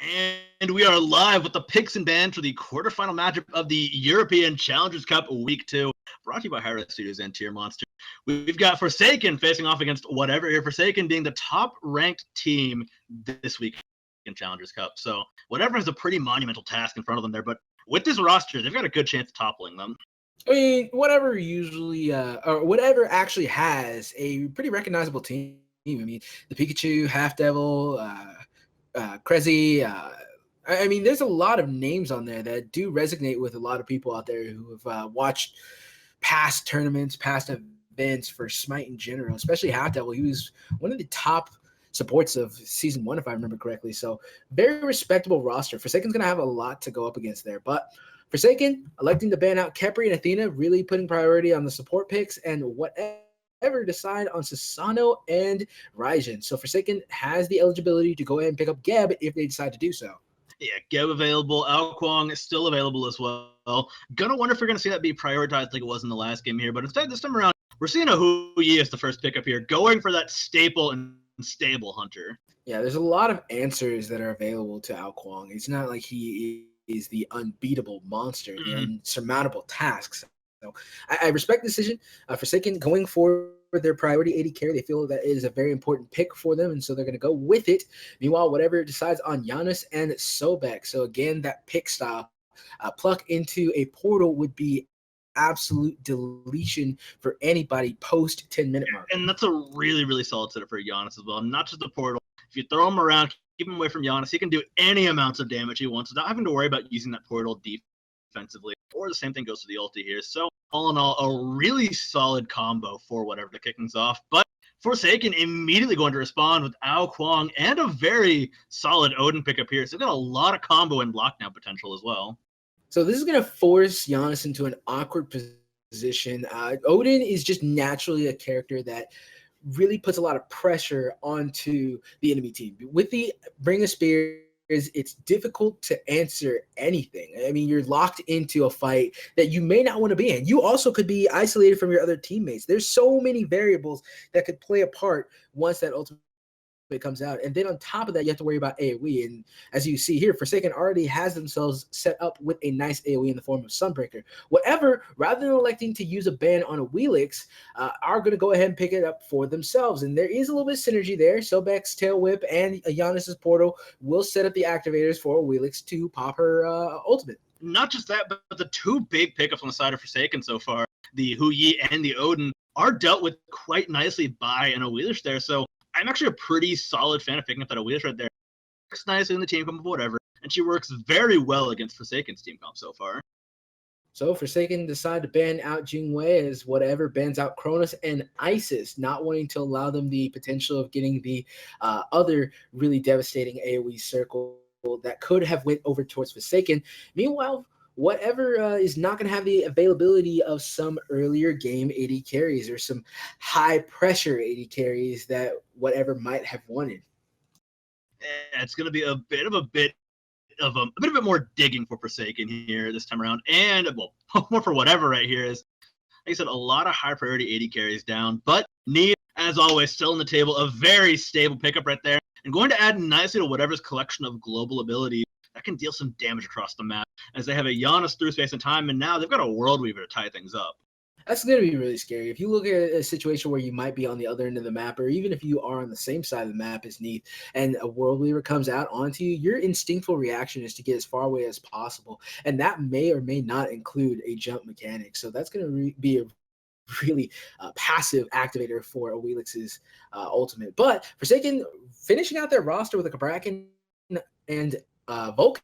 And we are live with the picks and bans for the quarterfinal matchup of the European Challengers Cup Week 2, brought to you by hi-rez Studios and Tier Monster. We've got Forsaken facing off against whatever here, Forsaken being the top-ranked team this week in Challengers Cup. So whatever has a pretty monumental task in front of them there, but with this roster, they've got a good chance of toppling them. I mean, whatever usually, or whatever actually has a pretty recognizable team. I mean, the Pikachu, Half Devil, Krezzy. I mean, there's a lot of names on there that do resonate with a lot of people out there who have watched past tournaments, past events for Smite in general, especially Half Devil. He was one of the top supports of Season 1, if I remember correctly. So very respectable roster. Forsaken's going to have a lot to go up against there. But Forsaken, electing to ban out Khepri and Athena, really putting priority on the support picks and whatever decide on Susano and Raijin. So Forsaken has the eligibility to go ahead and pick up Geb if they decide to do so. Yeah, Geb available. Kuang is still available as well. Gonna wonder if we're gonna see that be prioritized like it was in the last game here, but instead this time around, we're seeing a Hu Yi as the first pickup here, going for that staple and stable hunter. Yeah, there's a lot of answers that are available to Kuang. It's not like he is the unbeatable monster, the unsurmountable tasks. So I respect the decision. Forsaken going for their priority AD carry. They feel that is a very important pick for them, and so they're going to go with it. Meanwhile, whatever it decides on Janus and Sobek. So again, that pick style, pluck into a portal would be absolute deletion for anybody post 10-minute mark. And that's a really, really solid setup for Janus as well. Not just the portal. If you throw him around, keep him away from Janus, he can do any amounts of damage he wants without having to worry about using that portal defensively. Or the same thing goes to the ulti here. So all in all, a really solid combo for whatever the kicking's off. But Forsaken immediately going to respond with Kuang and a very solid Odin pickup here. So they've got a lot of combo and lockdown potential as well. So this is going to force Janus into an awkward position. Odin is just naturally a character that really puts a lot of pressure onto the enemy team. With the Bring a Spear, it's difficult to answer anything. I mean, you're locked into a fight that you may not want to be in. You also could be isolated from your other teammates. There's so many variables that could play a part once that ultimate comes out. And then on top of that, you have to worry about AoE. And as you see here, Forsaken already has themselves set up with a nice AoE in the form of Sunbreaker. Whatever, rather than electing to use a ban on Awilix, are going to go ahead and pick it up for themselves. And there is a little bit of synergy there. Sobek's Tail Whip and Janus's Portal will set up the activators for Awilix to pop her ultimate. Not just that, but the two big pickups on the side of Forsaken so far, the Hu Yi and the Odin, are dealt with quite nicely by an Awilix there. So I'm actually a pretty solid fan of picking up that Awilix right there. Works nicely in the team comp, whatever, and she works very well against Forsaken's team comp so far. So Forsaken decide to ban out Jingwei as whatever bans out Cronus and Isis, not wanting to allow them the potential of getting the other really devastating AoE circle that could have went over towards Forsaken. Meanwhile, whatever is not going to have the availability of some earlier game AD carries or some high pressure AD carries that whatever might have wanted. It's going to be a bit more digging for Forsaken here this time around, and well, more for whatever right here is, like I said, a lot of high priority AD carries down, but Neith, as always, still on the table, a very stable pickup right there, and going to add nicely to whatever's collection of global abilities that can deal some damage across the map, as they have a Janus through space and time, and now they've got a World Weaver to tie things up. That's going to be really scary. If you look at a situation where you might be on the other end of the map, or even if you are on the same side of the map as Neith, and a World Weaver comes out onto you, your instinctual reaction is to get as far away as possible, and that may or may not include a jump mechanic. So that's going to be a really passive activator for Awilix's ultimate. But Forsaken finishing out their roster with a Cabrakan and Vulcan,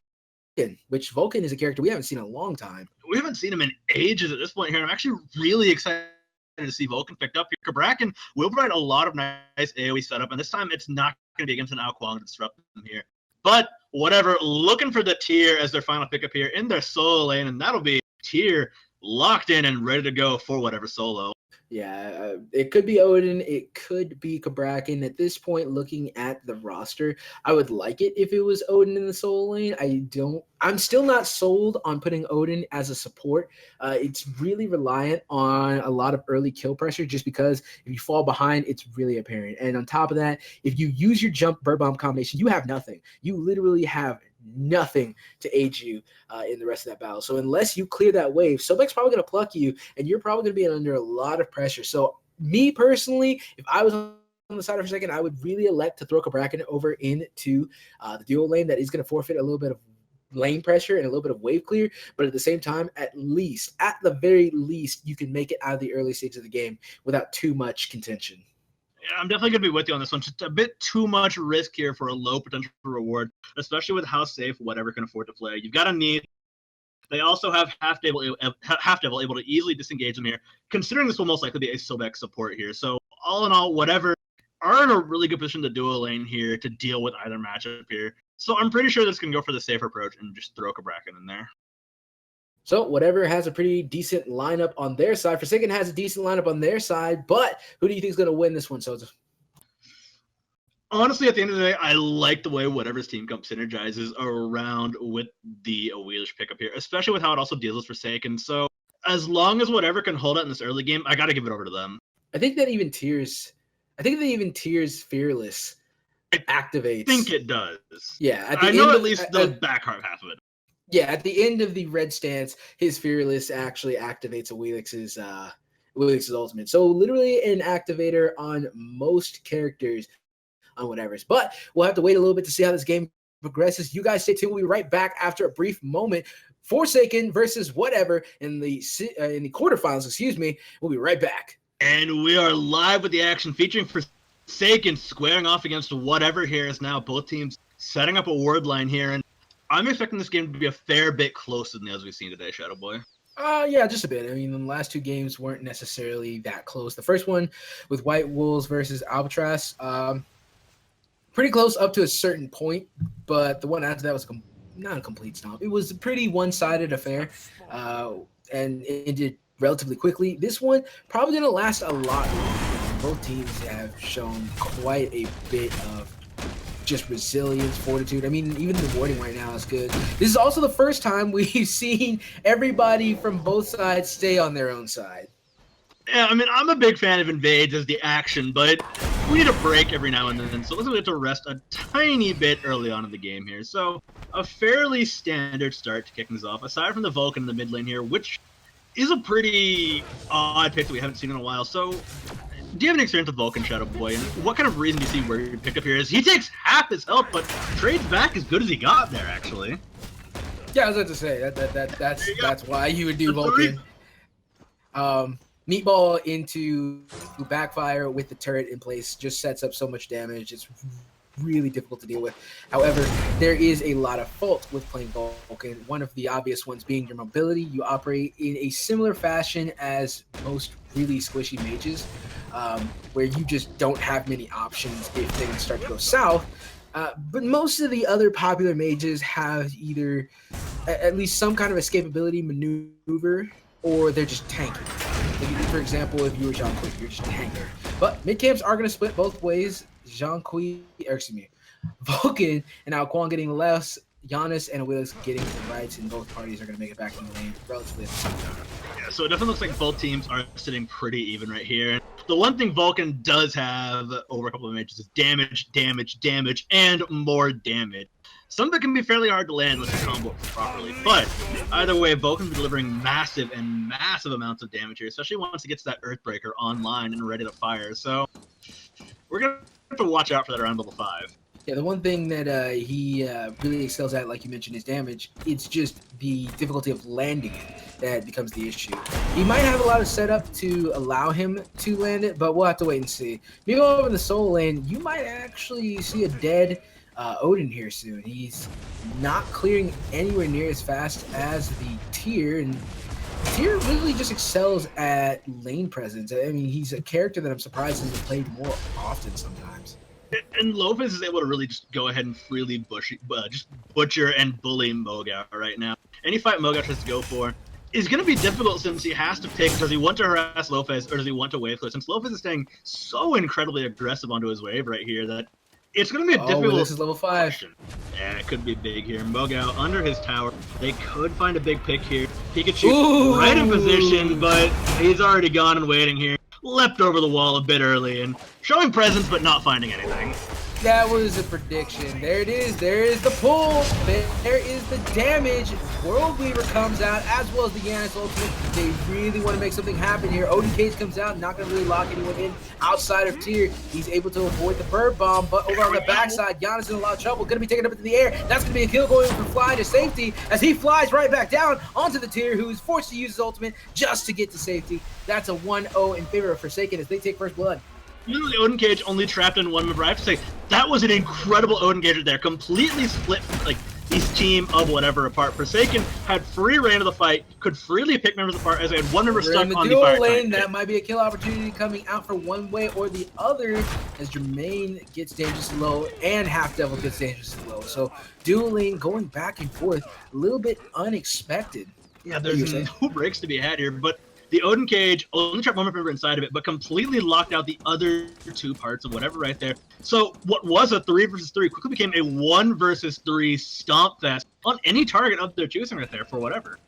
which Vulcan is a character we haven't seen in a long time. We haven't seen him in ages at this point here. I'm actually really excited to see Vulcan picked up here. Cabrakan will provide a lot of nice AoE setup, and this time it's not going to be against an Kuang to disrupt them here. But whatever, looking for the tier as their final pickup here in their solo lane, and that'll be tier locked in and ready to go for whatever solo. Yeah, it could be Odin. It could be Cabrakan. At this point, looking at the roster, I would like it if it was Odin in the solo lane. I'm still not sold on putting Odin as a support. It's really reliant on a lot of early kill pressure just because if you fall behind, it's really apparent. And on top of that, if you use your jump bird bomb combination, you have nothing. You literally have nothing to aid you in the rest of that battle. So unless you clear that wave, Sobek's probably going to pluck you, and you're probably going to be under a lot of pressure. So me personally, if I was on the side for a second, I would really elect to throw Cabrakan over into the duo lane. That is going to forfeit a little bit of lane pressure and a little bit of wave clear, but at the same time, at the very least, you can make it out of the early stage of the game without too much contention. Yeah, I'm definitely going to be with you on this one. Just a bit too much risk here for a low potential reward, especially with how safe whatever can afford to play. You've got a Neith. They also have Half Devil able to easily disengage them here, considering this will most likely be a Sobek support here. So all in all, whatever are in a really good position to duo lane here to deal with either matchup here. So I'm pretty sure this can go for the safer approach and just throw Cabrakan in there. So whatever has a pretty decent lineup on their side. Forsaken has a decent lineup on their side, but who do you think is going to win this one, Soza? Honestly, at the end of the day, I like the way whatever's team comp synergizes around with the Awilix pickup here, especially with how it also deals with Forsaken. So as long as whatever can hold it in this early game, I got to give it over to them. I think that even Tears Fearless activates. I think it does. Yeah, I know at least the back half of it. Yeah, at the end of the red stance, his Fearless actually activates Awilix's ultimate. So literally an activator on most characters on whatever's. But we'll have to wait a little bit to see how this game progresses. You guys stay tuned. We'll be right back after a brief moment. Forsaken versus whatever in the quarterfinals, excuse me. We'll be right back. And we are live with the action featuring Forsaken squaring off against whatever here is now both teams setting up a word line here. And I'm expecting this game to be a fair bit closer than as we've seen today, Shadow Boy. Yeah, just a bit. I mean, the last two games weren't necessarily that close. The first one with White Wolves versus Albatross, pretty close up to a certain point, but the one after that was not a complete stomp. It was a pretty one-sided affair, and it ended relatively quickly. This one probably going to last a lot longer. Both teams have shown quite a bit of just resilience, fortitude. I mean, even the warding right now is good. This is also the first time we've seen everybody from both sides stay on their own side. Yeah, I mean, I'm a big fan of invades as the action, but we need a break every now and then, so let's get to rest a tiny bit early on in the game here. So, a fairly standard start to kick things off, aside from the Vulcan in the mid lane here, which is a pretty odd pick that we haven't seen in a while. So, do you have any experience with Vulcan, Shadow Boy? And what kind of reason do you see where your pickup here is? He takes half his health, but trades back as good as he got there, actually. Yeah, I was about to say that's why you would do Vulcan. Meatball into backfire with the turret in place just sets up so much damage. It's really difficult to deal with. However, there is a lot of fault with playing Vulcan. One of the obvious ones being your mobility. You operate in a similar fashion as most really squishy mages, where you just don't have many options if things start to go south. But most of the other popular mages have either at least some kind of escapability maneuver, or they're just tanking. For example, if you were Jean Quick, you're just tanking. But mid camps are going to split both ways. Vulcan and now Kuang getting less, Janus and Awilix getting to the rights, and both parties are going to make it back in the lane relatively at the same time. Yeah, so it definitely looks like both teams are sitting pretty even right here. The one thing Vulcan does have over a couple of matches is damage, damage, damage, and more damage. Some of it can be fairly hard to land with the combo properly, but either way, Vulcan's delivering massive amounts of damage here, especially once it gets that Earthbreaker online and ready to fire. So we're going to have to watch out for that around level 5. Yeah, the one thing that he really excels at, like you mentioned, is damage. It's just the difficulty of landing it that becomes the issue. He might have a lot of setup to allow him to land it, but we'll have to wait and see. Meanwhile, over in the solo lane, you might actually see a dead Odin here soon. He's not clearing anywhere near as fast as the Tier, and Tier really just excels at lane presence. I mean, he's a character that I'm surprised isn't played more often sometimes. And Lopez is able to really just go ahead and freely just butcher and bully Moga right now. Any fight Moga tries to go for, is going to be difficult since he has to pick, does he want to harass Lopez or does he want to wave clear? Since Lopez is staying so incredibly aggressive onto his wave right here that it's going to be a difficult this is level 5. question. Yeah, it could be big here. Mogao under his tower. They could find a big pick here. Pikachu right in position, but he's already gone and waiting here. Leapt over the wall a bit early and showing presence but not finding anything. That was a prediction. There it is. There is the pull. There is the damage. World Weaver comes out, as well as the Janus ultimate. They really want to make something happen here. Odin Cage comes out, not going to really lock anyone in outside of tier. He's able to avoid the bird bomb, but over on the backside, Janus in a lot of trouble. Going to be taken up into the air. That's going to be a kill going from flying to safety as he flies right back down onto the tier, who is forced to use his ultimate just to get to safety. That's a 1-0 in favor of Forsaken as they take first blood. Literally, Odin Cage only trapped in one member. I have to say, that was an incredible Odin Cage there. Completely split, like, his team of whatever apart. Forsaken had free reign of the fight, could freely pick members apart as they had one member stuck on the fire lane. That might be a kill opportunity coming out for one way or the other as Jermaine gets dangerously low and Half Devil gets dangerously low. So dual lane going back and forth, a little bit unexpected. Yeah, there's no breaks to be had here, but the Odin Cage only trapped one member inside of it, but completely locked out the other two parts of whatever right there. So what was a 3 versus 3 quickly became a 1 versus 3 stomp fest on any target of their choosing right there for whatever.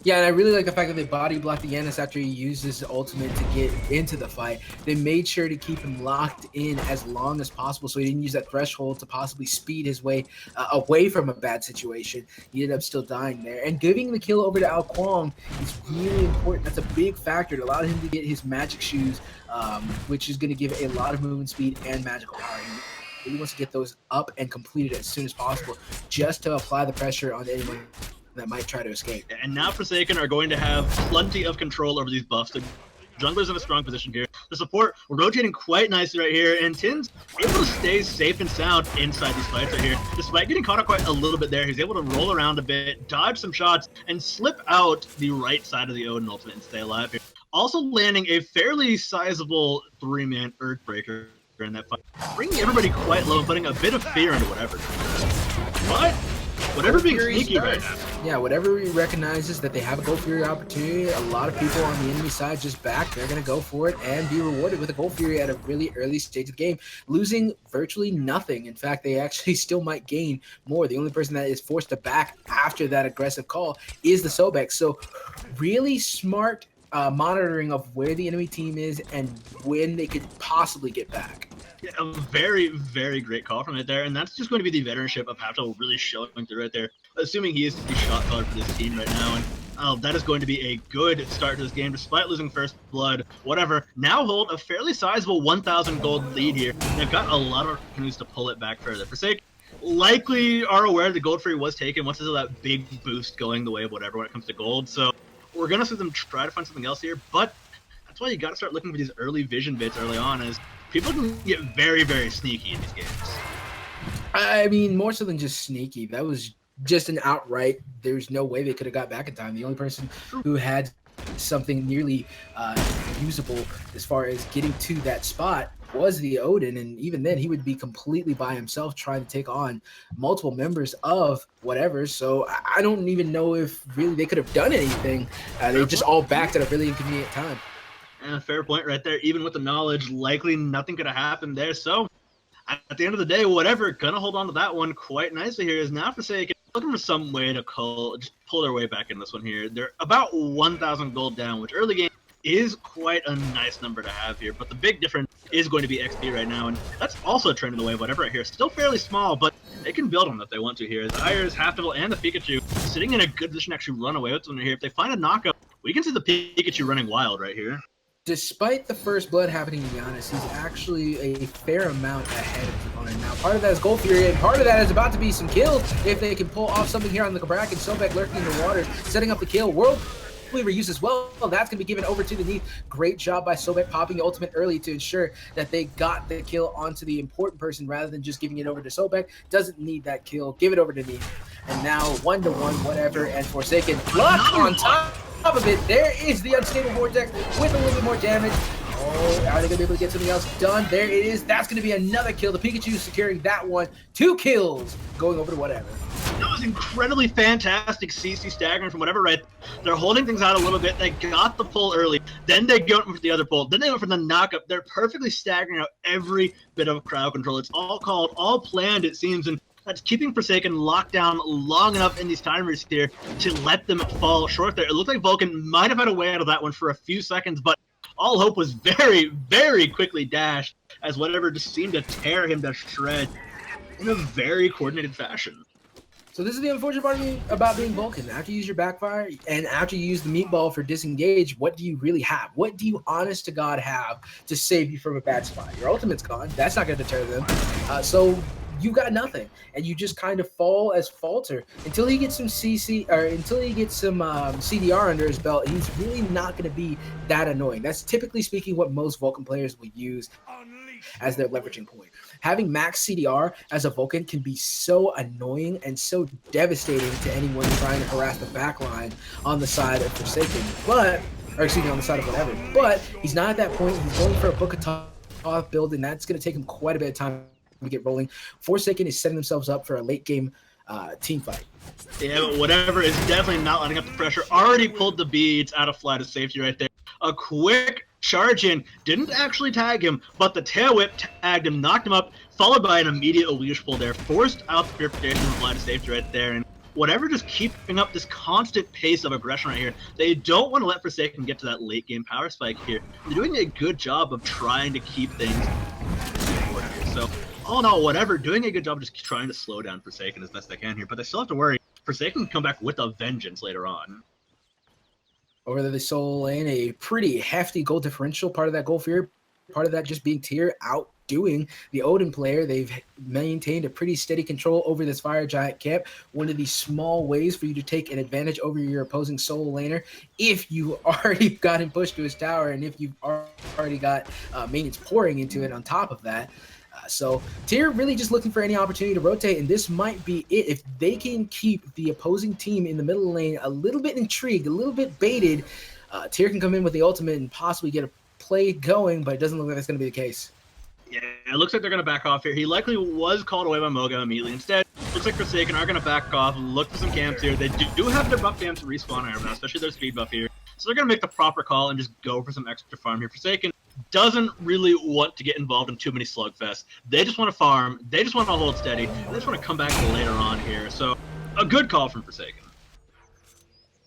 Yeah, and I really like the fact that they body blocked the Janus after he used his ultimate to get into the fight. They made sure to keep him locked in as long as possible so he didn't use that threshold to possibly speed his way away from a bad situation. He ended up still dying there. And giving the kill over to Kuang is really important. That's a big factor. It allowed him to get his magic shoes, which is going to give a lot of movement speed and magical power. He really wants to get those up and completed as soon as possible just to apply the pressure on anyone that might try to escape. And now Forsaken are going to have plenty of control over these buffs. The jungler's in a strong position here. The support rotating quite nicely right here, and Tin's able to stay safe and sound inside these fights right here. Despite getting caught up quite a little bit there, he's able to roll around a bit, dodge some shots, and slip out the right side of the Odin ultimate and stay alive here. Also landing a fairly sizable 3-man Earthbreaker in that fight, bringing everybody quite low and putting a bit of fear into whatever. But whatever being sneaky right now. Yeah, whatever he recognizes that they have a Gold Fury opportunity, a lot of people on the enemy side just back. They're going to go for it and be rewarded with a Gold Fury at a really early stage of the game, losing virtually nothing. In fact, they actually still might gain more. The only person that is forced to back after that aggressive call is the Sobek. So really smart monitoring of where the enemy team is and when they could possibly get back. Yeah, a very, very great call from it there, and that's just going to be the veteranship of Halfdale really showing through right there, assuming he is the shot caller for this team right now, and that is going to be a good start to this game, despite losing first blood, whatever. Now hold a fairly sizable 1,000 gold lead here. They've got a lot of opportunities to pull it back further. Forsaken likely are aware the gold free was taken once there's that big boost going the way of whatever when it comes to gold, so we're going to see them try to find something else here, but that's why you got to start looking for these early vision bits early on, as people can get very, very sneaky in these games. I mean, more so than just sneaky. That was just an outright, there's no way they could have got back in time. The only person who had something nearly usable as far as getting to that spot was the Odin, and even then he would be completely by himself trying to take on multiple members of whatever. So I don't even know if really they could have done anything. They just all backed at a really inconvenient time. And a fair point right there. Even with the knowledge, likely nothing could have happened there. So at the end of the day, whatever, gonna hold on to that one quite nicely here. Is now Forsaken looking for some way to just pull their way back in this one here. They're about 1,000 gold down, which early game is quite a nice number to have here, but the big difference is going to be XP right now, and that's also trending the way of whatever right here. Still fairly small, but they can build on that if they want to here. The hi-rez, Half Devil, and the Pikachu sitting in a good position to actually run away with something here. If they find a knockup, we can see the Pikachu running wild right here. Despite the first blood happening to Janus, he's actually a fair amount ahead of the opponent now. Part of that is Gold Fury, and part of that is about to be some kills if they can pull off something here on the Cabrakan. Sobek lurking in the waters, setting up the kill. World Weaver use as well. That's going to be given over to the Neith. Great job by Sobek popping the ultimate early to ensure that they got the kill onto the important person rather than just giving it over to Sobek. Doesn't need that kill. Give it over to Neith. And now 1-1, whatever, and Forsaken luck on top of it. There is the unstable vortex with a little bit more damage. Oh, are they going to be able to get something else done? There it is. That's going to be another kill. The Pikachu securing that one. 2 kills going over to whatever. That was incredibly fantastic CC staggering from whatever, right? They're holding things out a little bit. They got the pull early. Then they go for the other pull. Then they went for the knockup. They're perfectly staggering out every bit of crowd control. It's all called, all planned, it seems, and that's keeping Forsaken locked down long enough in these timers here to let them fall short there. It looked like Vulcan might have had a way out of that one for a few seconds, but all hope was very, very quickly dashed as whatever just seemed to tear him to shreds in a very coordinated fashion. So this is the unfortunate part about being Vulcan. After you use your backfire and after you use the meatball for disengage, what do you really have? What do you honest to God have to save you from a bad spot? Your ultimate's gone. That's not going to deter them. So you got nothing, and you just kind of fall as falter until he gets some CC or until he gets some CDR under his belt. He's really not going to be that annoying. That's typically speaking what most Vulcan players will use as their leveraging point. Having max CDR as a Vulcan can be so annoying and so devastating to anyone trying to harass the backline on the side of Forsaken, or excuse me, on the side of whatever. But he's not at that point. He's going for a Book of Thoth build, and that's going to take him quite a bit of time to get rolling. Forsaken is setting themselves up for a late game team fight. Yeah, but whatever is definitely not letting up the pressure. Already pulled the beads out of flight of safety right there. A quick charge in, didn't actually tag him, but the tail whip tagged him, knocked him up, followed by an immediate Awilix pull there, forced out the purification of flight of safety right there, and whatever just keeping up this constant pace of aggression right here. They don't want to let Forsaken get to that late game power spike here. They're doing a good job of trying to keep things forward here. So all in all, whatever, doing a good job of just trying to slow down Forsaken as best they can here, but they still have to worry. Forsaken can come back with a vengeance later on. Over there, they solo lane a pretty hefty goal differential. Part of that goal fear, part of that just being tier outdoing the Odin player. They've maintained a pretty steady control over this fire giant camp. One of these small ways for you to take an advantage over your opposing solo laner if you already got him pushed to his tower and if you've already got minions pouring into it on top of that. So Tier really just looking for any opportunity to rotate, and this might be it. If they can keep the opposing team in the middle lane a little bit intrigued, a little bit baited, Tier can come in with the ultimate and possibly get a play going, but it doesn't look like that's going to be the case. Yeah, it looks like they're going to back off here. He likely was called away by Moga immediately. Instead, looks like Forsaken are going to back off, look for some camps here. They do have their buff camps to respawn right now, especially their speed buff here. So they're going to make the proper call and just go for some extra farm here. Forsaken doesn't really want to get involved in too many slugfests. They just want to farm. They just want to hold steady. They just want to come back later on here. So a good call from Forsaken.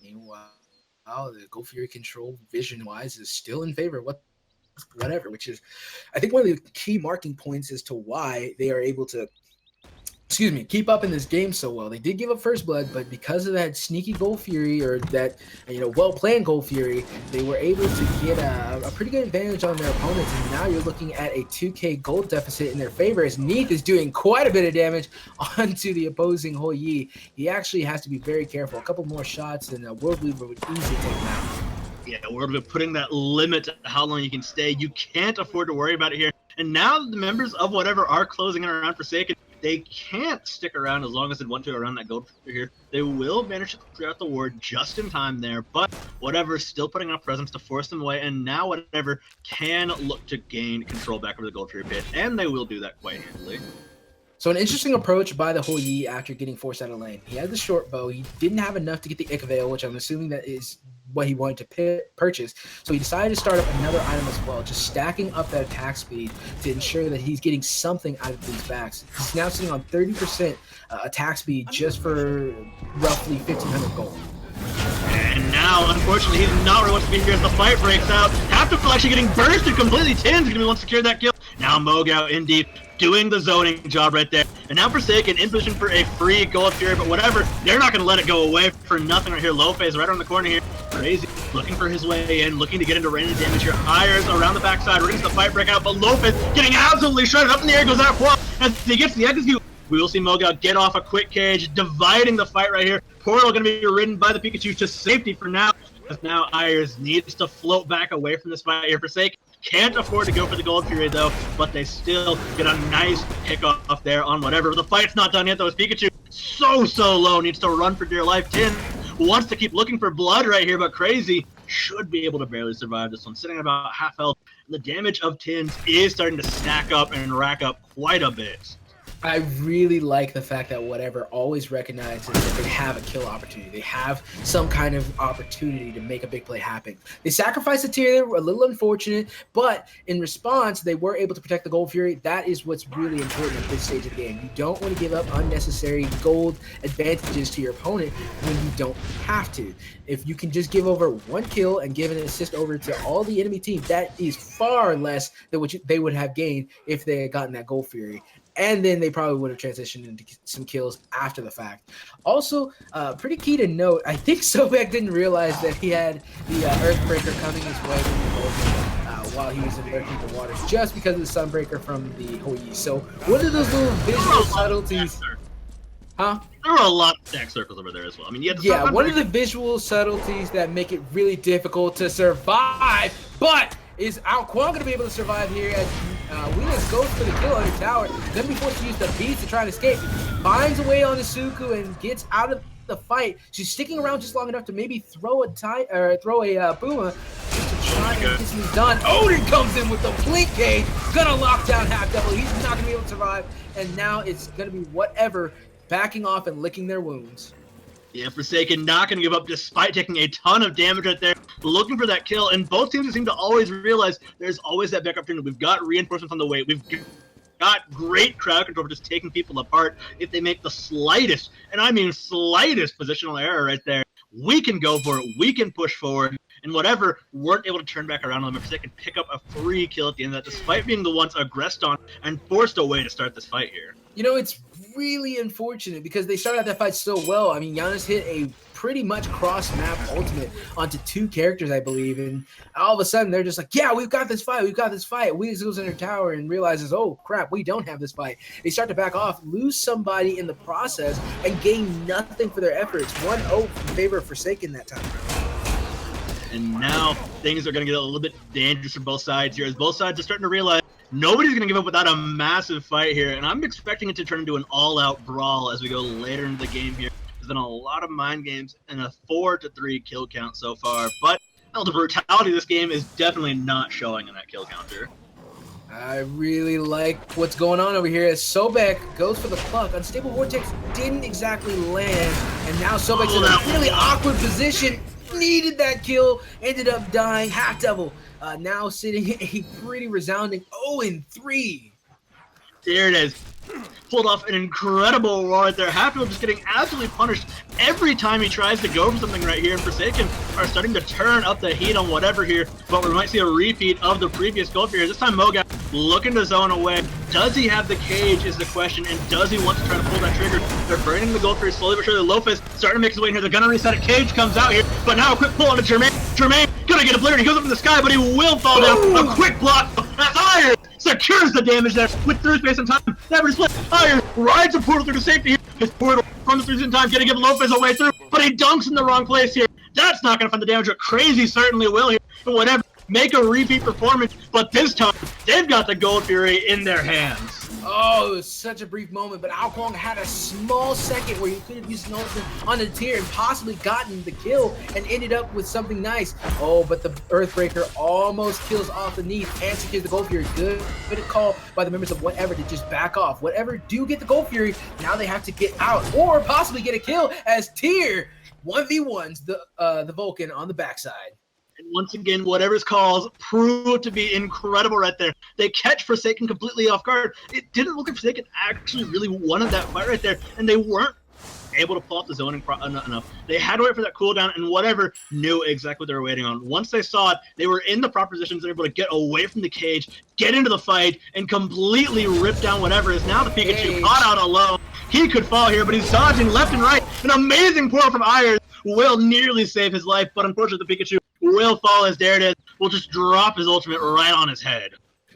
Meanwhile, the Go Fury control vision-wise is still in favor of whatever, which is, I think, one of the key marking points as to why they are able to keep up in this game so well. They did give up first blood, but because of that sneaky Gold Fury, or that well-planned Gold Fury, they were able to get a pretty good advantage on their opponents. And now you're looking at a 2k gold deficit in their favor, as Neith is doing quite a bit of damage onto the opposing Hou Yi. He actually has to be very careful. A couple more shots and a World Weaver would easily take him out. Yeah, we're putting that limit to how long you can stay. You can't afford to worry about it here. And now the members of whatever are closing in around Forsaken. They can't stick around as long as they want to around that gold here. They will manage to clear out the ward just in time there, but whatever, still putting up presence to force them away, and now whatever can look to gain control back over the gold fury pit, and they will do that quite handily. So an interesting approach by the Hou Yi after getting forced out of lane. He had the short bow. He didn't have enough to get the Ick which I'm assuming that is what he wanted to purchase. So he decided to start up another item as well, just stacking up that attack speed to ensure that he's getting something out of these backs. He's now sitting on 30% attack speed just for roughly 1,500 gold. And now, unfortunately, he's not where he wants to be here as the fight breaks out. Tactical actually getting bursted completely. Tin's going to be the one to secure that kill. Now Moga in deep, doing the zoning job right there. And now Forsaken in position for a free Gold Fury, but whatever, they're not going to let it go away for nothing right here. Lopez right around the corner here. Crazy, looking for his way in, looking to get into range damage here. hi-rez around the backside, we're going to see the fight break out, but Lopez getting absolutely shredded up in the air, goes out for as he gets the execute. We will see Moga get off a quick cage, dividing the fight right here. Portal going to be ridden by the Pikachu to safety for now. As now hi-rez needs to float back away from this fight here. Forsaken can't afford to go for the Gold Fury though, but they still get a nice kickoff there on whatever. The fight's not done yet though, as Pikachu so low, needs to run for dear life. Tin wants to keep looking for blood right here, but Crazy should be able to barely survive this one, sitting at about half health. The damage of Tins is starting to stack up and rack up quite a bit. I really like the fact that whatever always recognizes that they have a kill opportunity. They have some kind of opportunity to make a big play happen. They sacrificed a tier, a little unfortunate, but in response, they were able to protect the Gold Fury. That is what's really important at this stage of the game. You don't want to give up unnecessary gold advantages to your opponent when you don't have to. If you can just give over one kill and give an assist over to all the enemy team, that is far less than what they would have gained if they had gotten that Gold Fury. And then they probably would have transitioned into some kills after the fact. Also, pretty key to note, I think Sobek didn't realize that he had the Earthbreaker coming his way while he was in Earthbreaker waters, just because of the Sunbreaker from the Hoi. So one of those little visual subtleties. Huh? There were a lot of stack circles over there as well. I mean, yeah, one of the visual subtleties that make it really difficult to survive, but is Kuang going to be able to survive here as Awilix goes for the kill on the tower, then be forced to use the beast to try and escape. Finds a way on the Suku and gets out of the fight. She's sticking around just long enough to maybe throw a Boomer just to try and get something done. Odin comes in with the blink cage, gonna lock down Half Devil. He's not gonna be able to survive, and now it's gonna be whatever, backing off and licking their wounds. Yeah, Forsaken not going to give up despite taking a ton of damage right there, looking for that kill. And both teams seem to always realize there's always that backup opportunity. We've got reinforcements on the way. We've got great crowd control for just taking people apart. If they make the slightest, and I mean slightest positional error right there, we can go for it. We can push forward. And whatever, weren't able to turn back around on them if they can pick up a free kill at the end of that, despite being the ones aggressed on and forced away to start this fight here. You know, it's really unfortunate because they started out that fight so well. I mean, Janus hit a pretty much cross-map ultimate onto two characters, I believe, and all of a sudden they're just like, yeah, we've got this fight, Awilix goes in her tower and realizes, oh crap, we don't have this fight. They start to back off, lose somebody in the process, and gain nothing for their efforts. 1-0 in favor of Forsaken that time. And now things are going to get a little bit dangerous for both sides here, as both sides are starting to realize nobody's going to give up without a massive fight here. And I'm expecting it to turn into an all-out brawl as we go later into the game here. There's been a lot of mind games and a 4-3 kill count so far. But the brutality of this game is definitely not showing in that kill counter. I really like what's going on over here as Sobek goes for the pluck. Unstable Vortex didn't exactly land. And now Sobek's in a really awkward position. Needed that kill, ended up dying. Half Devil now sitting a pretty resounding 0-3. There it is. Pulled off an incredible roll right there. Half Devil just getting absolutely punished every time he tries to go for something right here. And Forsaken are starting to turn up the heat on whatever here, but we might see a repeat of the previous goal here. This time Mogab looking to zone away. Does he have the cage is the question, and does he want to try to pull that trigger? They're burning the gold fury slowly but surely. Lopez starting to make his way in here. They're gonna reset it. Cage comes out here, but now a quick pull on to Jermaine. Jermaine gonna get a blur, and he goes up in the sky, but he will fall down. A quick block as Iron secures the damage there with through space and time. Never split. Iron rides a portal through to safety here. His portal from the through in time, gonna give Lopez a way through, but he dunks in the wrong place here. That's not gonna find the damage, but Crazy certainly will here. But whatever, make a repeat performance, but this time they've got the Gold Fury in their hands. Oh, it was such a brief moment, but Kuang had a small second where he could have used an ultimate on the tier and possibly gotten the kill and ended up with something nice. Oh, but the Earthbreaker almost kills off the Neith and secures the Gold Fury. Good call by the members of whatever to just back off. Whatever do get the Gold Fury, now they have to get out or possibly get a kill as tier 1v1s the Vulcan on the backside. And once again, whatever's calls prove to be incredible right there. They catch Forsaken completely off guard. It didn't look like Forsaken actually really wanted that fight right there, and they weren't able to pull off the zoning enough. They had to wait for that cooldown, and whatever knew exactly what they were waiting on. Once they saw it, they were in the proper positions and able to get away from the cage, get into the fight, and completely rip down whatever is now the Pikachu caught out alone. He could fall here, but he's dodging left and right. An amazing portal from Iron will nearly save his life, but unfortunately the Pikachu will fall as there it is. Will just drop his ultimate right on his head.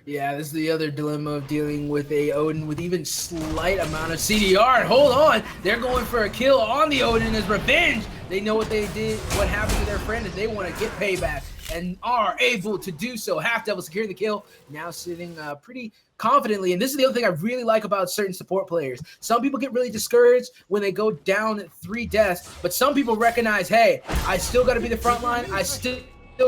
Yeah, this is the other dilemma of dealing with a Odin with even slight amount of CDR. And hold on, they're going for a kill on the Odin as revenge. They know what they did, what happened to their friend, and they want to get payback and are able to do so. Half Devil securing the kill, now sitting pretty confidently. And this is the other thing I really like about certain support players. Some people get really discouraged when they go down 3 deaths, but some people recognize, hey, I still got to be the front line. I still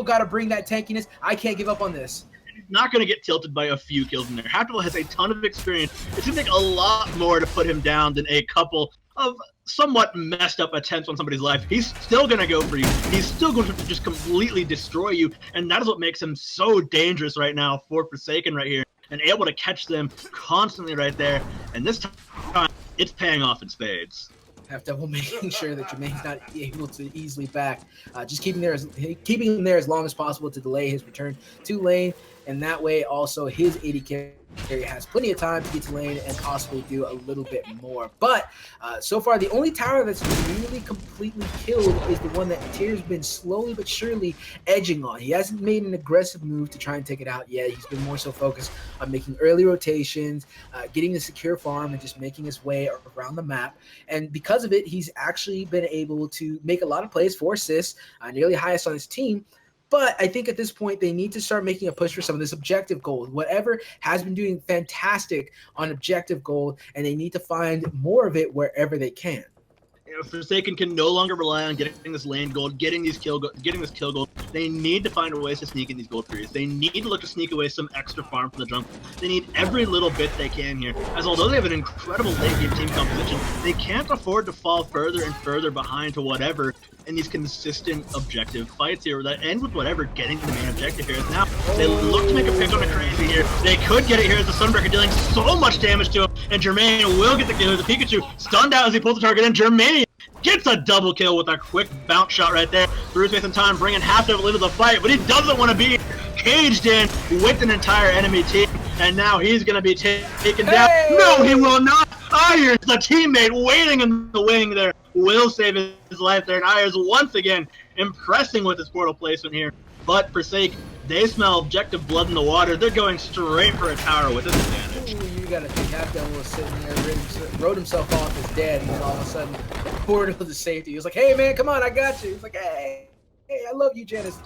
got to bring that tankiness. I can't give up on this. not going to get tilted by a few kills in there. Halfdivil has a ton of experience. It's going to take a lot more to put him down than a couple of somewhat messed up attempts on somebody's life. He's still going to go for you. He's still going to just completely destroy you, and that is what makes him so dangerous right now for Forsaken right here, and able to catch them constantly right there. And this time, it's paying off in spades. Halfdivil making sure that Jermaine's not able to easily back, just keeping him there as long as possible to delay his return to lane, and that way also his AD carry has plenty of time to get to lane and possibly do a little bit more. But so far, the only tower that's really completely killed is the one that Tyr's been slowly but surely edging on. He hasn't made an aggressive move to try and take it out yet. He's been more so focused on making early rotations, getting the secure farm, and just making his way around the map. And because of it, he's actually been able to make a lot of plays for assists, nearly highest on his team. But I think at this point, they need to start making a push for some of this objective gold. Whatever has been doing fantastic on objective gold, and they need to find more of it wherever they can. Forsaken can no longer rely on getting this lane gold, getting this kill gold. They need to find ways to sneak in these gold periods. They need to look to sneak away some extra farm from the jungle. They need every little bit they can here, as although they have an incredible late game team composition, they can't afford to fall further and further behind to whatever in these consistent objective fights here that end with whatever getting the main objective here. Now they look to make a pick on a crazy here. They could get it here as the Sunbreaker dealing so much damage to him, and Jermaine will get the kill. The Pikachu stunned out as he pulls the target in. Jermaine gets a double kill with a quick bounce shot right there. Through space and time, bringing Halfdivil into the fight, but he doesn't want to be caged in with an entire enemy team, and now he's going to be taken down. No, he will not. Ayers, the teammate waiting in the wing there, will save his life there, and Ayers once again impressing with his portal placement here. But Forsake, they smell objective blood in the water. They're going straight for a tower with this advantage. Ooh, you gotta think Halfdivil was sitting there, wrote himself off as dead, and then all of a sudden, portal to safety. He was like, "Hey man, come on, I got you." He's like, "Hey, I love you, Janus."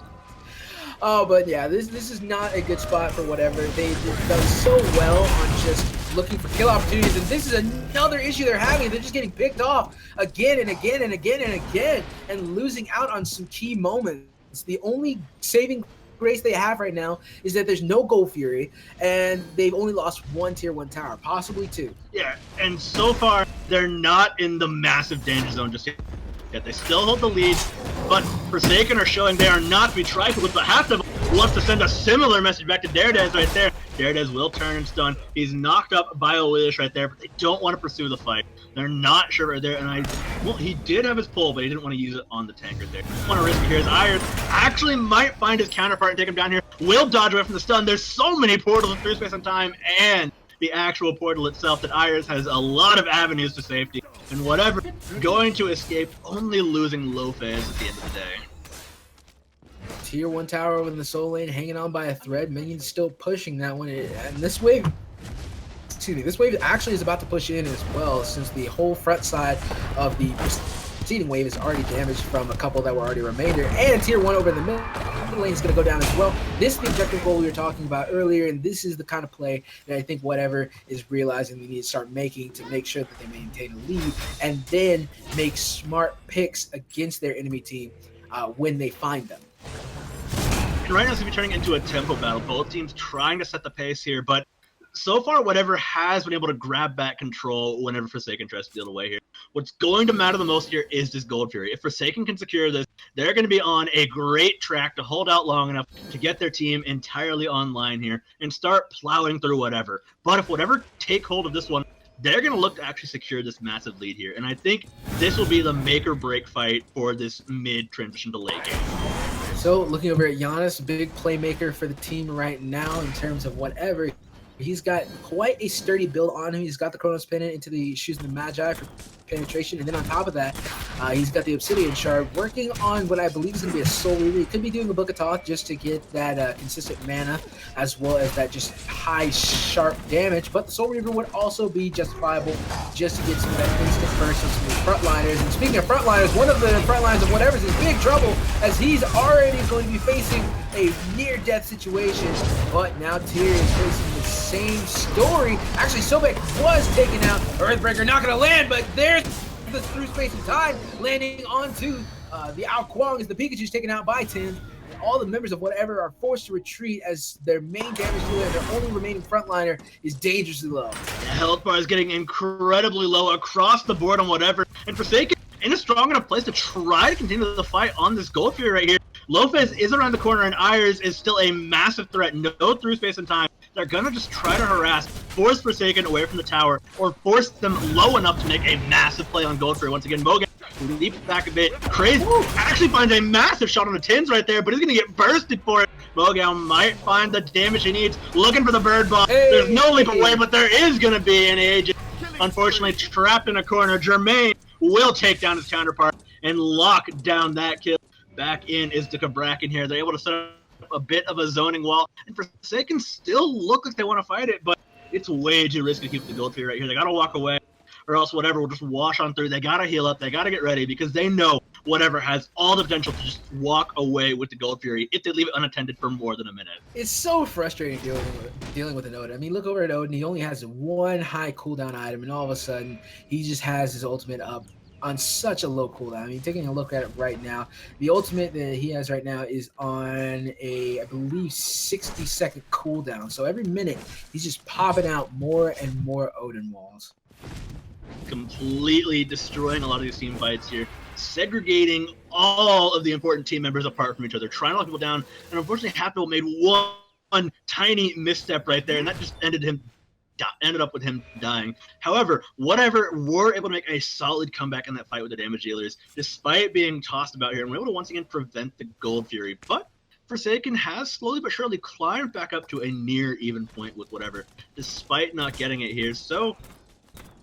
Oh, but yeah, this is not a good spot for whatever. They've done so well on just looking for kill opportunities, and this is another issue they're having. They're just getting picked off again and again and again and again, and losing out on some key moments. The only saving grace they have right now is that there's no Gold Fury, and they've only lost one tier 1 tower, possibly 2. Yeah, and so far they're not in the massive danger zone just yet. They still hold the lead, but Forsaken are showing they are not to be trifled with. But Halfdivil wants to send a similar message back to Daredez right there. Daredez will turn and stun. He's knocked up by Awilix right there, but they don't want to pursue the fight. They're not sure right there, and he did have his pull, but he didn't want to use it on the tank right there. Want to risk it here as Ayers actually might find his counterpart and take him down here. Will dodge away from the stun. There's so many portals through space and time, and the actual portal itself that Ayers has a lot of avenues to safety. And whatever, going to escape, only losing low phase at the end of the day. Tier 1 tower within the soul lane, hanging on by a thread. Minions still pushing that one, and this wave actually is about to push in as well, since the whole front side of the preceding wave is already damaged from a couple that were already remainder, and tier 1 over the middle lane is going to go down as well. This is the objective goal we were talking about earlier, and this is the kind of play that I think whatever is realizing they need to start making to make sure that they maintain a lead, and then make smart picks against their enemy team when they find them. And right now it's going to be turning into a tempo battle. Both teams trying to set the pace here, but so far, whatever has been able to grab back control whenever Forsaken tries to steal away here. What's going to matter the most here is this Gold Fury. If Forsaken can secure this, they're going to be on a great track to hold out long enough to get their team entirely online here and start plowing through whatever. But if whatever take hold of this one, they're going to look to actually secure this massive lead here. And I think this will be the make or break fight for this mid transition to late game. So looking over at Janus, big playmaker for the team right now in terms of whatever. He's got quite a sturdy build on him. He's got the Chronos Pendant into the Shoes of the Magi for penetration, and then on top of that, he's got the Obsidian Shard, working on what I believe is going to be a Soul Reaver. He could be doing a Book of Thoth just to get that consistent mana, as well as that just high, sharp damage, but the Soul Reaver would also be justifiable just to get some of that instant burst on some of the frontliners. And speaking of frontliners, one of the frontlines of whatever's in big trouble, as he's already going to be facing a near-death situation, but now Tyr is facing the same story. Actually, Sobek was taken out. Earthbreaker not going to land, but there's the through space and time landing onto the Kuang as the Pikachu's taken out by 10. all the members of whatever are forced to retreat as their main damage dealer and their only remaining frontliner is dangerously low. The health bar is getting incredibly low across the board on whatever, and Forsaken in a strong enough place to try to continue the fight on this Gold Fury right here. Lopez is around the corner, and hi-rez is still a massive threat. No through space and time. They're gonna just try to harass, force Forsaken away from the tower, or force them low enough to make a massive play on Gold Fury. Once again, Mogan leaps back a bit. Crazy actually finds a massive shot on the tins right there, but he's gonna get bursted for it. Mogan might find the damage he needs, looking for the bird bomb. There's no leap away, but there is gonna be an agent. Unfortunately, trapped in a corner, Jermaine will take down his counterpart and lock down that kill. Back in is the Cabrakan here. They're able to set up a bit of a zoning wall, and Forsaken still look like they want to fight it, but it's way too risky to keep the Gold Fury right here. They gotta walk away, or else whatever will just wash on through. They gotta heal up. They gotta get ready because they know whatever has all the potential to just walk away with the Gold Fury if they leave it unattended for more than a minute. It's so frustrating dealing with an Odin. I mean, look over at Odin. He only has one high cooldown item, and all of a sudden, he just has his ultimate up on such a low cooldown. I mean, taking a look at it right now, the ultimate that he has right now is on a, I believe, 60-second cooldown. So every minute, he's just popping out more and more Odin walls. Completely destroying a lot of these team fights here, segregating all of the important team members apart from each other, trying to lock people down, and unfortunately Happel made one tiny misstep right there, and that just ended up with him dying. However, whatever, we're able to make a solid comeback in that fight with the damage dealers, despite being tossed about here, and we're able to once again prevent the Gold Fury. But Forsaken has slowly but surely climbed back up to a near even point with whatever, despite not getting it here. So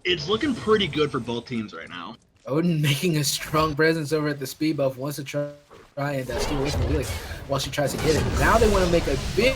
it's looking pretty good for both teams right now. Odin making a strong presence over at the speed buff, wants to try and steal away from Awilix while she tries to get it. Now they want to make a big,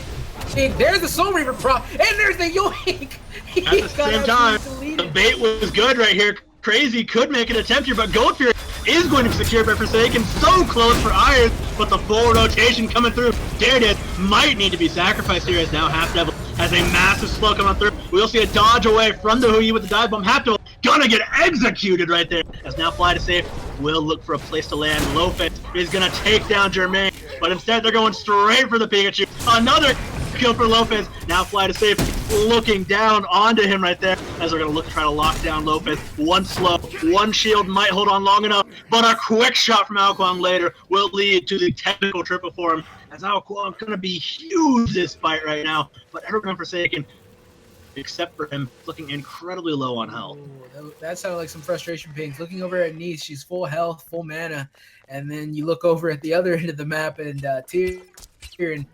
there's the Soul Reaver prop, and there's the yoink! At the same time, the bait was good right here. Crazy could make an attempt here, but Gold Fury is going to be secured by Forsaken. So close for hi-rez, but the full rotation coming through. Daredevil might need to be sacrificed here as now Half Devil has a massive slow coming through. We'll see a dodge away from the Hui with the dive bomb. Half Devil gonna get executed right there. As now Fly to Safe will look for a place to land. Lopez is gonna take down Jermaine, but instead they're going straight for the Pikachu. Another kill for Lopez. Now Fly to Safe looking down onto him right there as they're going to look to try to lock down Lopez. One slow, one shield might hold on long enough, but a quick shot from Kuang later will lead to the technical triple for him, as Kuang going to be huge this fight right now, but everyone Forsaken, except for him, looking incredibly low on health. Ooh, that sounded like some frustration pains. Looking over at Neith, she's full health, full mana, and then you look over at the other end of the map, and Tyrion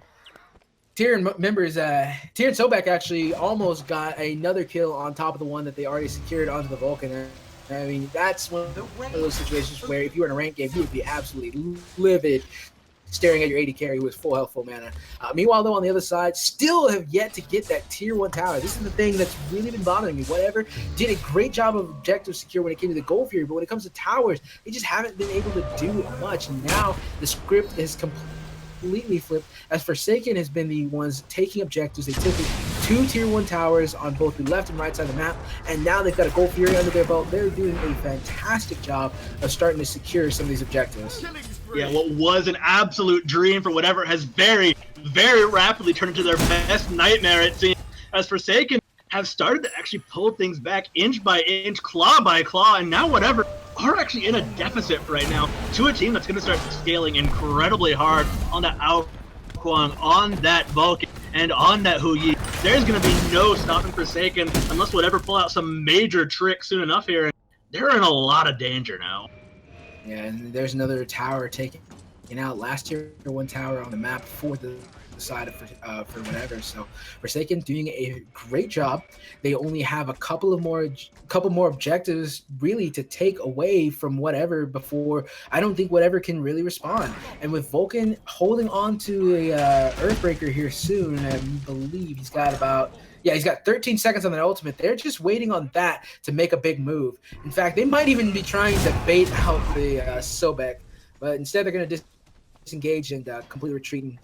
members, Tyrion Sobek actually almost got another kill on top of the one that they already secured onto the Vulcan. I mean, that's one of those situations where if you were in a ranked game, you would be absolutely livid staring at your AD carry who is full health, full mana. Meanwhile, though, on the other side, still have yet to get that tier 1 tower. This is the thing that's really been bothering me. Whatever did a great job of objective secure when it came to the Gold Fury, but when it comes to towers, they just haven't been able to do much. Now the script is completely flipped, as Forsaken has been the ones taking objectives. They took 2 tier 1 towers on both the left and right side of the map, and now they've got a Gold Fury under their belt. They're doing a fantastic job of starting to secure some of these objectives. Yeah, what was an absolute dream for whatever has very, very rapidly turned into their best nightmare, it seems, as Forsaken have started to actually pull things back inch by inch, claw by claw, and now whatever are actually in a deficit right now to a team that's going to start scaling incredibly hard on that Kuang, on that Vulcan, and on that Hui. There's going to be no stopping Forsaken unless whatever pull out some major trick soon enough here. They're in a lot of danger now. Yeah, and there's another tower taken out. Last tier 1 tower on the map for the side of for whatever. So Forsaken doing a great job. They only have a couple more objectives really to take away from whatever before I don't think whatever can really respond. And with Vulcan holding on to a Earthbreaker here soon, I believe he's got he's got 13 seconds on that ultimate. They're just waiting on that to make a big move. In fact, they might even be trying to bait out the Sobek, but instead they're going to disengage and completely retreat and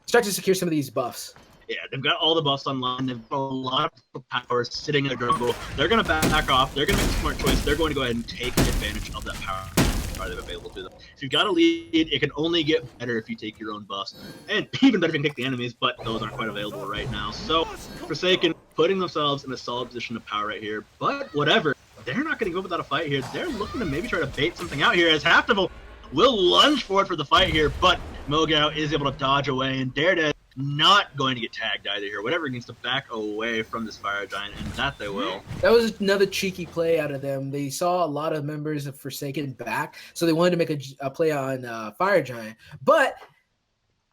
start to secure some of these buffs. Yeah, they've got all the buffs online. They've got a lot of power sitting in their jungle. They're going to back off. They're going to make a smart choice. They're going to go ahead and take advantage of that power. far they've been able to. If you've got a lead, it can only get better if you take your own buffs, and even better if you can take the enemies, but those aren't quite available right now. So Forsaken putting themselves in a solid position of power right here, but whatever. They're not going to go without a fight here. They're looking to maybe try to bait something out here, as Halfdevil will lunge forward for the fight here, but Mogao is able to dodge away, and Daredevil not going to get tagged either here. Whatever needs to back away from this Fire Giant, and that they will. That was another cheeky play out of them. They saw a lot of members of Forsaken back, so they wanted to make a play on Fire Giant. But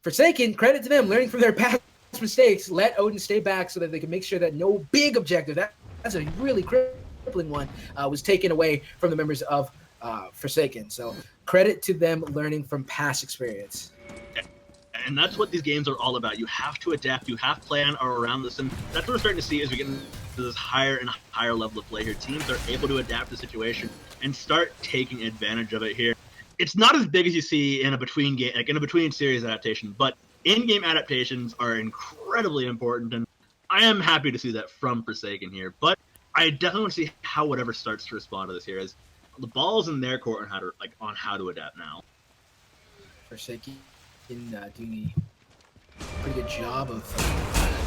Forsaken, credit to them, learning from their past mistakes, let Odin stay back so that they can make sure that no big objective, that's a really crippling one, was taken away from the members of Forsaken. So credit to them learning from past experience. And that's what these games are all about. You have to adapt. You have to plan around this. And that's what we're starting to see as we get into this higher and higher level of play here. Teams are able to adapt to the situation and start taking advantage of it here. It's not as big as you see in a between game, like in a between series adaptation, but in-game adaptations are incredibly important. And I am happy to see that from Forsaken here. But I definitely want to see how whatever starts to respond to this here, as the ball's in their court on how to adapt now. Forsaken doing a pretty good job of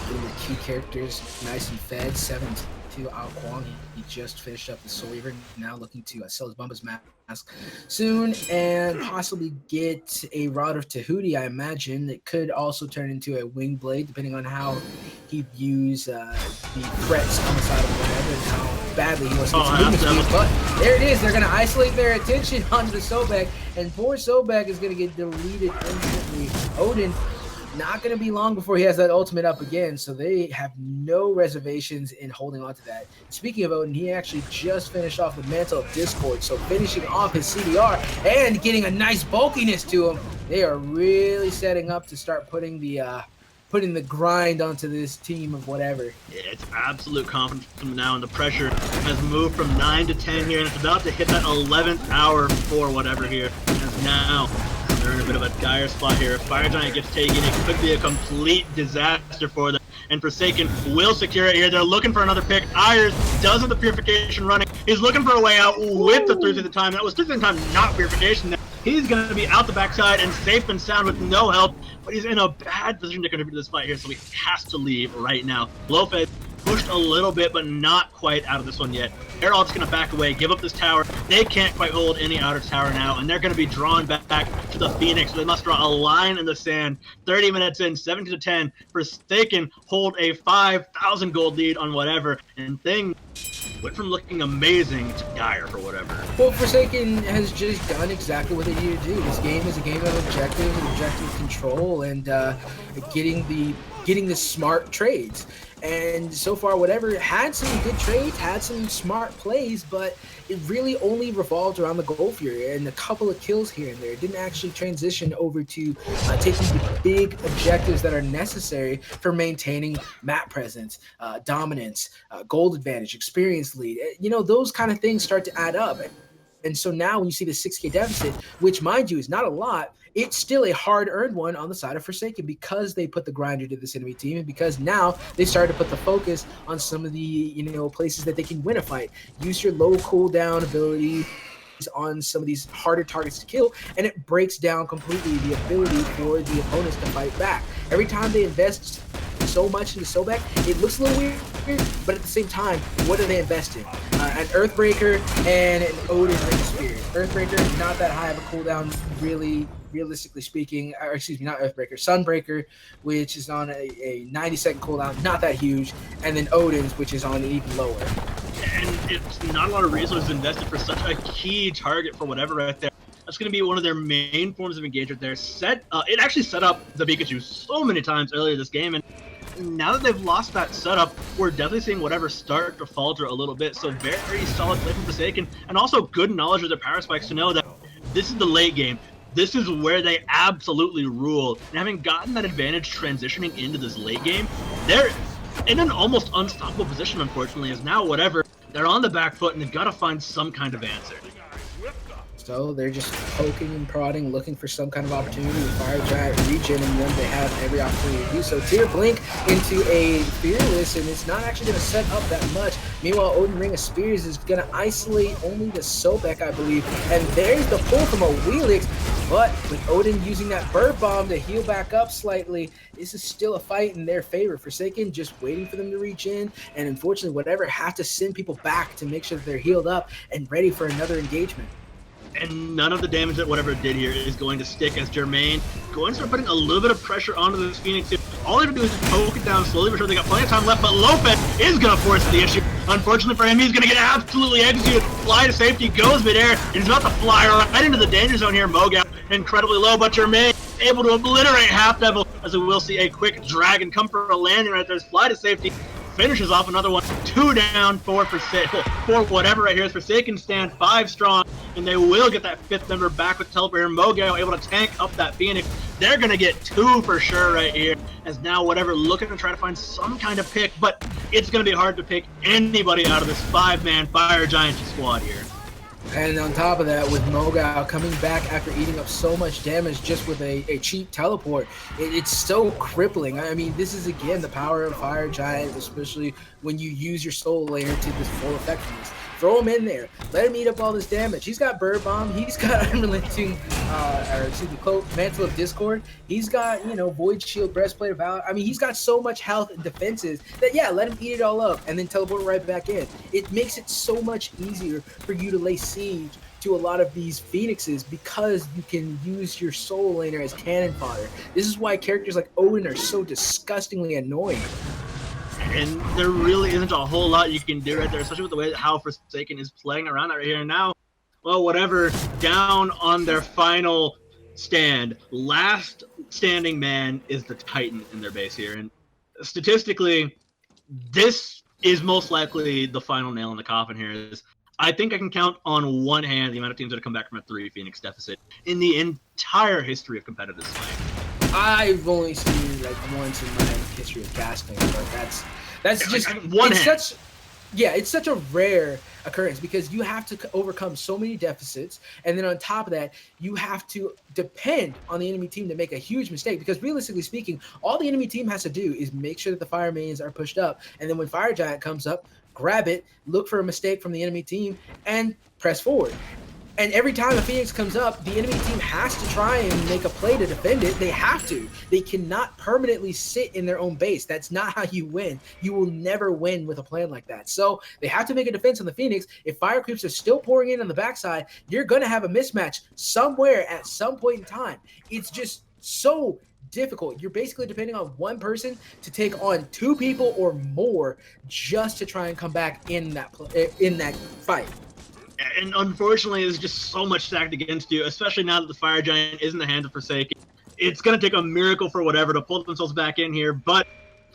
getting the key characters nice and fed. 7-2 out Kuang. He just finished up the Soul Reaver, now looking to sell his Bumba's mask soon and possibly get a Rod of Tahuti, I imagine. It could also turn into a Wing Blade, depending on how he views the threats on the side of whatever and how badly he wants to get some movement speed. But there it is. They're going to isolate their attention onto the Sobek, and poor Sobek is going to get deleted instantly. Odin, not going to be long before he has that ultimate up again, so they have no reservations in holding on to that. Speaking of Odin, he actually just finished off the Mantle of Discord, so finishing off his CDR and getting a nice bulkiness to him. They are really setting up to start putting the grind onto this team of whatever. Yeah, it's absolute confidence from now, and the pressure has moved from 9 to 10 here, and it's about to hit that 11th hour for whatever here. As now they're in a bit of a dire spot here. If Fire Giant gets taken, it could be a complete disaster for them. And Forsaken will secure it here. They're looking for another pick. hi-rez does have the Purification running. He's looking for a way out with the 3-3 time. That was 3-3 time, not Purification. He's going to be out the backside and safe and sound with no help, but he's in a bad position to contribute to this fight here, so he has to leave right now. Lopez pushed a little bit, but not quite out of this one yet. Herald's going to back away, give up this tower. They can't quite hold any outer tower now, and they're going to be drawn back to the Phoenix. So they must draw a line in the sand. 30 minutes in, 17-10. Forsaken hold a 5,000 gold lead on whatever, and things went from looking amazing to dire for whatever. Well, Forsaken has just done exactly what they need to do. This game is a game of objective control, and getting the smart trades. And so far, whatever had some good trades, had some smart plays, but it really only revolved around the Gold Fury and a couple of kills here and there. It didn't actually transition over to taking the big objectives that are necessary for maintaining map presence, dominance, gold advantage, experience lead. You know, those kind of things start to add up. And so now when you see the 6K deficit, which mind you is not a lot, it's still a hard-earned one on the side of Forsaken because they put the grinder to this enemy team, and because now they started to put the focus on some of the places that they can win a fight. Use your low cooldown ability on some of these harder targets to kill, and it breaks down completely the ability for the opponents to fight back. Every time they invest so much into Sobek, it looks a little weird, but at the same time, what do they invest in? An Earthbreaker and an Odin Ring Spirit. Earthbreaker, not that high of a cooldown, really, realistically speaking, or excuse me, not Earthbreaker, Sunbreaker, which is on a 90-second cooldown, not that huge, and then Odin's, which is on even lower. And it's not a lot of resources invested for such a key target for whatever right there. That's going to be one of their main forms of engagement there. It actually set up the Pikachu so many times earlier this game, and now that they've lost that setup, we're definitely seeing whatever start to falter a little bit. So very solid play from Forsaken, and also good knowledge of their power spikes to know that this is the late game. This is where they absolutely rule. And having gotten that advantage transitioning into this late game, they're in an almost unstoppable position, unfortunately, as now whatever, they're on the back foot and they've got to find some kind of answer. So they're just poking and prodding, looking for some kind of opportunity. With Fire Giant regening them, they have every opportunity to do so. Tear Blink into a Fearless, and it's not actually going to set up that much. Meanwhile, Odin Ring of Spears is going to isolate only the Sobek, I believe. And there's the pull from Awilix. But with Odin using that bird bomb to heal back up slightly, this is still a fight in their favor. Forsaken just waiting for them to reach in. And unfortunately, whatever, have to send people back to make sure that they're healed up and ready for another engagement. And none of the damage that whatever it did here is going to stick, as Jermaine going to start putting a little bit of pressure onto this Phoenix here. All they have to do is just poke it down slowly for sure. They got plenty of time left, but Lopez is going to force the issue. Unfortunately for him, he's going to get absolutely executed. Fly to safety, goes midair, and he's about to fly right into the danger zone here. Mogao incredibly low, but Jermaine able to obliterate Half Devil, as we will see a quick dragon come for a landing right there. Fly to safety. Finishes off another one. 2 down, 4 for whatever right here. Is Forsaken stand 5 strong, and they will get that 5th member back with Teleporter. Mogao able to tank up that Phoenix. They're going to get 2 for sure right here, as now whatever looking to try to find some kind of pick, but it's going to be hard to pick anybody out of this 5-man Fire Giant squad here. And on top of that, with Mogao coming back after eating up so much damage just with a cheap teleport, it's so crippling. I mean, this is, again, the power of Fire Giant, especially when you use your Soul Layer to this full effectiveness. Throw him in there. Let him eat up all this damage. He's got Bird Bomb. He's got Unrelenting, Mantle of Discord. He's got, Void Shield, Breastplate of Valor. I mean, he's got so much health and defenses that, yeah, let him eat it all up and then teleport right back in. It makes it so much easier for you to lay siege to a lot of these Phoenixes because you can use your Soul Laner as cannon fodder. This is why characters like Odin are so disgustingly annoying. And there really isn't a whole lot you can do right there, especially with the way that how Forsaken is playing around right here. And now, well, whatever, down on their final stand. Last standing man is the Titan in their base here. And statistically, this is most likely the final nail in the coffin here. I think I can count on one hand the amount of teams that have come back from a 3 Phoenix deficit in the entire history of competitive slaying. I've only seen like once in my history of casting, but that's just one hand. It's such a rare occurrence because you have to overcome so many deficits, and then on top of that, you have to depend on the enemy team to make a huge mistake. Because realistically speaking, all the enemy team has to do is make sure that the Fire Mains are pushed up, and then when Fire Giant comes up, grab it, look for a mistake from the enemy team, and press forward. And every time a Phoenix comes up, the enemy team has to try and make a play to defend it. They have to. They cannot permanently sit in their own base. That's not how you win. You will never win with a plan like that. So they have to make a defense on the Phoenix. If fire creeps are still pouring in on the backside, you're going to have a mismatch somewhere at some point in time. It's just so difficult. You're basically depending on one person to take on 2 people or more just to try and come back in that fight. And unfortunately, there's just so much stacked against you, especially now that the Fire Giant is in the hands of Forsaken. It's going to take a miracle for whatever to pull themselves back in here, but,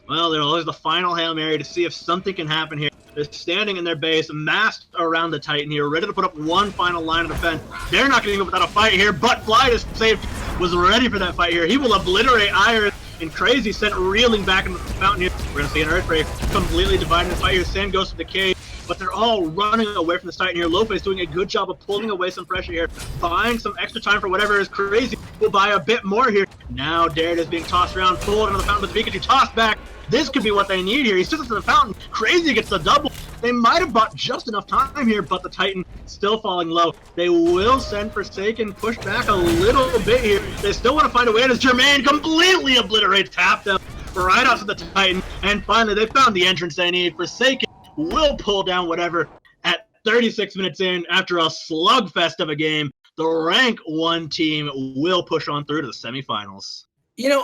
well, there's the final Hail Mary to see if something can happen here. They're standing in their base, massed around the Titan here, ready to put up one final line of defense. They're not going to go without a fight here, but Fly to save was ready for that fight here. He will obliterate Iris, and Crazy sent reeling back into the fountain here. We're going to see an Earthquake completely dividing the fight here. Sand goes to the cave. But they're all running away from the Titan here. Lopez doing a good job of pulling away some pressure here, buying some extra time for whatever is Crazy. We'll buy a bit more here. Now Dared is being tossed around, pulled into the fountain, but the Pikachu tossed back. This could be what they need here. He sits into the fountain. Crazy gets the double. They might have bought just enough time here, but the Titan still falling low. They will send Forsaken, push back a little bit here. They still want to find a way, and as Jermaine completely obliterates Tap them right off to the Titan. And finally, they found the entrance they need. Forsaken will pull down whatever at 36 minutes in after a slugfest of a game. The rank 1 team will push on through to the semifinals.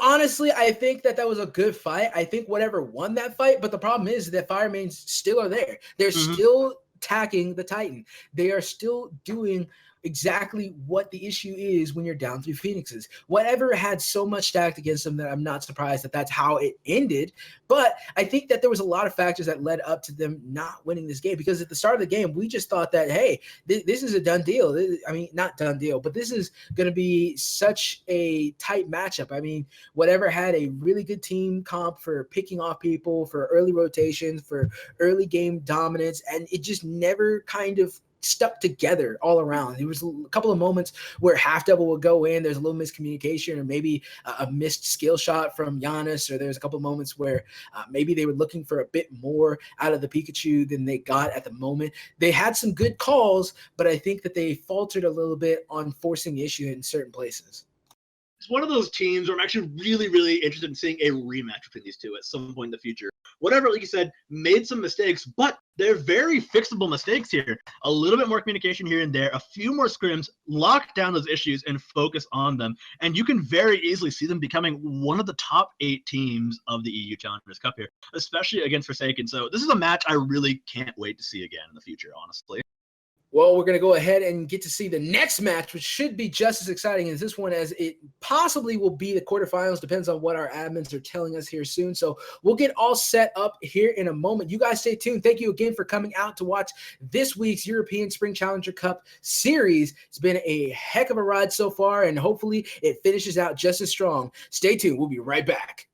Honestly, I think that was a good fight. I think whatever won that fight, but the problem is that Fire Mains still are there. They're still attacking the Titan. They are still doing exactly what the issue is when you're down 3 Phoenixes. Whatever had so much stacked against them that I'm not surprised that that's how it ended. But I think that there was a lot of factors that led up to them not winning this game, because at the start of the game, we just thought that, hey, this is a done deal. Not done deal, but this is going to be such a tight matchup. I mean, whatever had a really good team comp for picking off people, for early rotations, for early game dominance, and it just never kind of stuck together all around. There was a couple of moments where half double would go in. There's a little miscommunication or maybe a missed skill shot from Janus, or there's a couple of moments where maybe they were looking for a bit more out of the Pikachu than they got at the moment. They had some good calls, but I think that they faltered a little bit on forcing the issue in certain places. It's one of those teams where I'm actually really, really interested in seeing a rematch between these two at some point in the future. Whatever, like you said, made some mistakes, but they're very fixable mistakes here. A little bit more communication here and there, a few more scrims, lock down those issues and focus on them. And you can very easily see them becoming one of the top 8 teams of the EU Challengers Cup here, especially against Forsaken. So this is a match I really can't wait to see again in the future, honestly. Well, we're going to go ahead and get to see the next match, which should be just as exciting as this one, as it possibly will be the quarterfinals. Depends on what our admins are telling us here soon. So we'll get all set up here in a moment. You guys stay tuned. Thank you again for coming out to watch this week's European Spring Challenger Cup series. It's been a heck of a ride so far, and hopefully it finishes out just as strong. Stay tuned. We'll be right back.